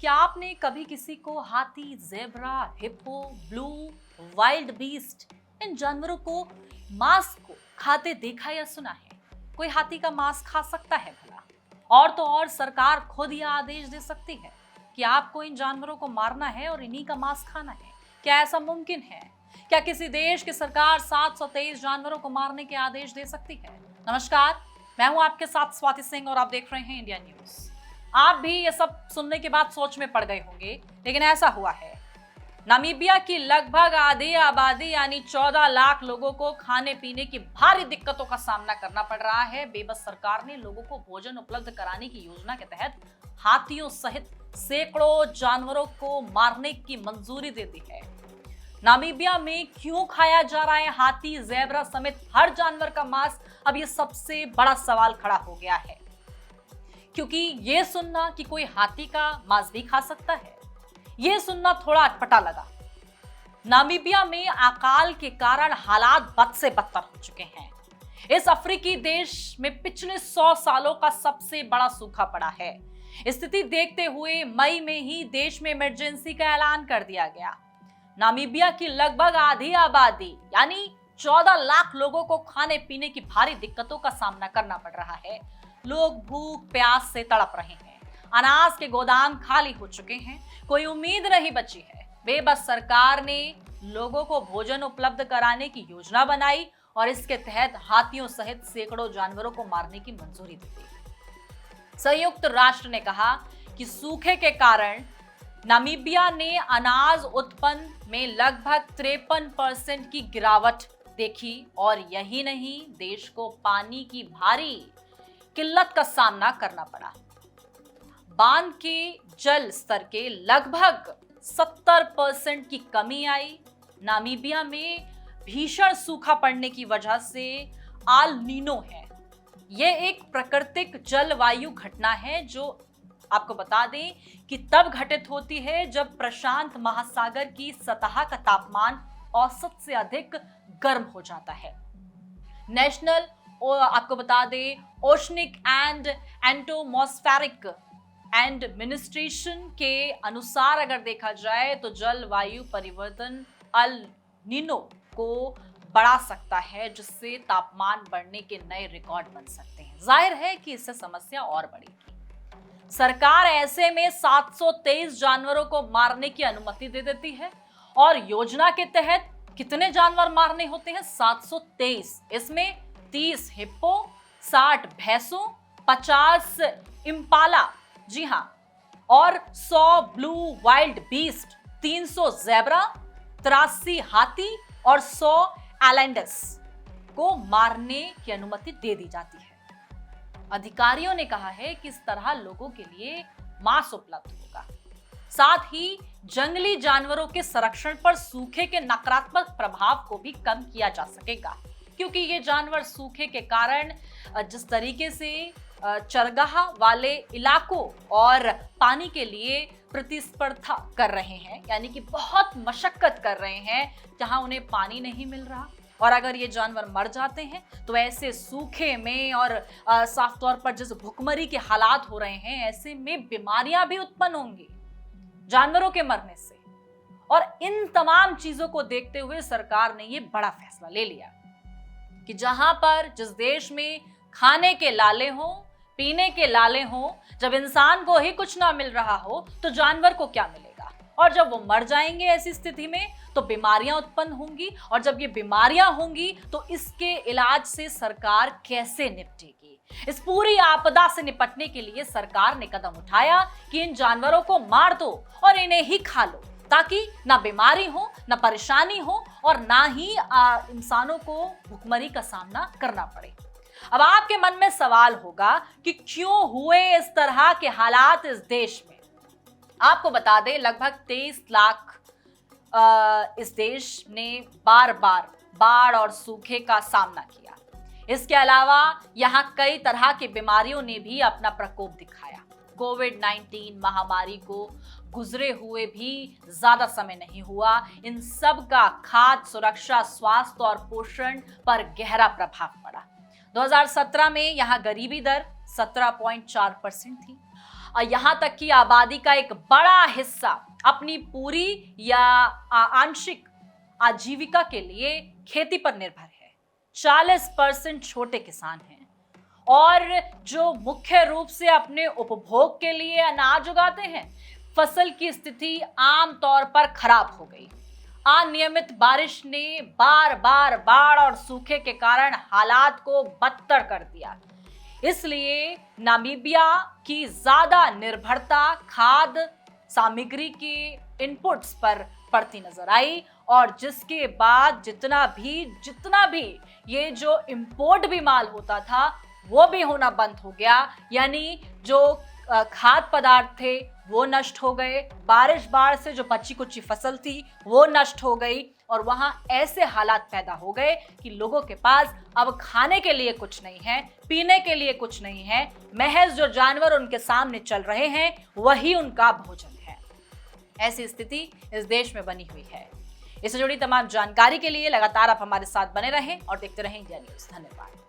क्या आपने कभी किसी को हाथी, zebra, hippo, blue, wild beast इन जानवरों को मांस को खाते देखा या सुना है? कोई हाथी का मांस खा सकता है भला? और तो और सरकार खुद यह आदेश दे सकती है कि आपको इन जानवरों को मारना है और इन्हीं का मांस खाना है। क्या ऐसा मुमकिन है? क्या किसी देश की सरकार 723 जानवरों को मारने के आदेश दे सकती है? नमस्कार, मैं हूं आपके साथ स्वाति सिंह और आप देख रहे हैं इंडिया न्यूज। आप भी ये सब सुनने के बाद सोच में पड़ गए होंगे, लेकिन ऐसा हुआ है। नामीबिया की लगभग आधी आबादी यानी 14 लाख लोगों को खाने पीने की भारी दिक्कतों का सामना करना पड़ रहा है। बेबस सरकार ने लोगों को भोजन उपलब्ध कराने की योजना के तहत हाथियों सहित सैकड़ों जानवरों को मारने की मंजूरी दे दी है। नामीबिया में क्यों खाया जा रहा है हाथी, ज़ेब्रा समेत हर जानवर का मांस? अब ये सबसे बड़ा सवाल खड़ा हो गया है, क्योंकि ये सुनना कि कोई हाथी का मांस भी खा सकता है, ये सुनना थोड़ा अटपटा लगा। नामीबिया में अकाल के कारण हालात बद से बदतर हो चुके हैं। इस अफ्रीकी देश में पिछले 100 सालों का सबसे बड़ा सूखा पड़ा है। स्थिति देखते हुए मई में ही देश में इमरजेंसी का ऐलान कर दिया गया। नामीबिया की लगभग आधी आबादी यानी 14 लाख लोगों को खाने पीने की भारी दिक्कतों का सामना करना पड़ रहा है। लोग भूख प्यास से तड़प रहे हैं, अनाज के गोदाम खाली हो चुके हैं, कोई उम्मीद नहीं बची है। बेबस सरकार ने लोगों को भोजन उपलब्ध कराने की योजना बनाई और इसके तहत हाथियों सहित सैकड़ों जानवरों को मारने की मंजूरी दी गई। संयुक्त राष्ट्र ने कहा कि सूखे के कारण नामीबिया ने अनाज उत्पन्न में लगभग 53% की गिरावट देखी और यही नहीं, देश को पानी की भारी किल्लत का सामना करना पड़ा। बांध के जल स्तर के लगभग 70% की कमी आई। नामीबिया में भीषण सूखा पड़ने की वजह से आल नीनो है। यह एक प्राकृतिक जलवायु घटना है जो आपको बता दें कि तब घटित होती है जब प्रशांत महासागर की सतह का तापमान औसत से अधिक गर्म हो जाता है। नेशनल आपको बता दें ओशनिक एंड एंटोमॉस्फेरिक एडमिनिस्ट्रेशन के अनुसार अगर देखा जाए तो जलवायु परिवर्तन अल नीनो को बढ़ा सकता है, जिससे तापमान बढ़ने के नए रिकॉर्ड बन सकते हैं। जाहिर है कि इससे समस्या और बढ़ेगी। सरकार ऐसे में 723 जानवरों को मारने की अनुमति दे देती है और योजना के तहत कितने जानवर मारने होते हैं? 723। इसमें 30 हिप्पो, 60 भैंसों, 50 इम्पाला, जी हां, और 100 ब्लू वाइल्ड बीस्ट, 300 ज़ेब्रा, 83 हाथी और 100 एलेंडस को मारने की अनुमति दे दी जाती है। अधिकारियों ने कहा है कि इस तरह लोगों के लिए मांस उपलब्ध होगा। साथ ही जंगली जानवरों के संरक्षण पर सूखे के नकारात्मक प्रभाव को भी कम किया जा सकेगा, क्योंकि ये जानवर सूखे के कारण जिस तरीके से चरगाह वाले इलाकों और पानी के लिए प्रतिस्पर्धा कर रहे हैं, यानी कि बहुत मशक्कत कर रहे हैं जहां उन्हें पानी नहीं मिल रहा, और अगर ये जानवर मर जाते हैं तो ऐसे सूखे में और साफ तौर पर जैसे भुखमरी के हालात हो रहे हैं, ऐसे में बीमारियां भी उत्पन्न होंगी जानवरों के मरने से। और इन तमाम चीजों को देखते हुए सरकार ने ये बड़ा फैसला ले लिया कि जहां पर जिस देश में खाने के लाले हो, पीने के लाले हो, जब इंसान को ही कुछ ना मिल रहा हो तो जानवर को क्या मिलेगा? और जब वो मर जाएंगे ऐसी स्थिति में तो बीमारियां उत्पन्न होंगी, और जब ये बीमारियां होंगी तो इसके इलाज से सरकार कैसे निपटेगी? इस पूरी आपदा से निपटने के लिए सरकार ने कदम उठाया कि इन जानवरों को मार दो और इन्हें ही खा लो, ताकि ना बीमारी हो, ना परेशानी हो और ना ही इंसानों को भुखमरी का सामना करना पड़े। अब आपके मन में सवाल होगा कि क्यों हुए इस तरह के हालात इस देश में? आपको बता दें लगभग 23 लाख इस देश ने बार बार बाढ़ और सूखे का सामना किया। इसके अलावा यहाँ कई तरह की बीमारियों ने भी अपना प्रकोप दिखाया। कोविड-19 महामारी को गुजरे हुए भी ज्यादा समय नहीं हुआ। इन सब का खाद्य सुरक्षा, स्वास्थ्य और पोषण पर गहरा प्रभाव पड़ा। 2017 में यहाँ गरीबी दर 17.4% थी। और यहाँ तक कि आबादी का एक बड़ा हिस्सा अपनी पूरी या आंशिक आजीविका के लिए खेती पर निर्भर है। 40% छोटे किसान हैं और जो मुख्य रूप से अपने उपभोग के लिए अनाज उगाते हैं। फसल की स्थिति आमतौर पर खराब हो गई। अनियमित बारिश ने बार बार बाढ़ और सूखे के कारण हालात को बदतर कर दिया। इसलिए नामीबिया की ज्यादा निर्भरता खाद्य सामग्री के इनपुट्स पर पड़ती नजर आई और जिसके बाद जितना भी ये जो इंपोर्ट भी माल होता था वो भी होना बंद हो गया। यानी जो खाद्य पदार्थ थे वो नष्ट हो गए, बारिश बाढ़ से जो बची कुची फसल थी वो नष्ट हो गई और वहां ऐसे हालात पैदा हो गए कि लोगों के पास अब खाने के लिए कुछ नहीं है, पीने के लिए कुछ नहीं है, महज जो जानवर उनके सामने चल रहे हैं वही उनका भोजन है। ऐसी स्थिति इस देश में बनी हुई है। इससे जुड़ी तमाम जानकारी के लिए लगातार आप हमारे साथ बने रहें और देखते रहें इंडिया न्यूज़। धन्यवाद।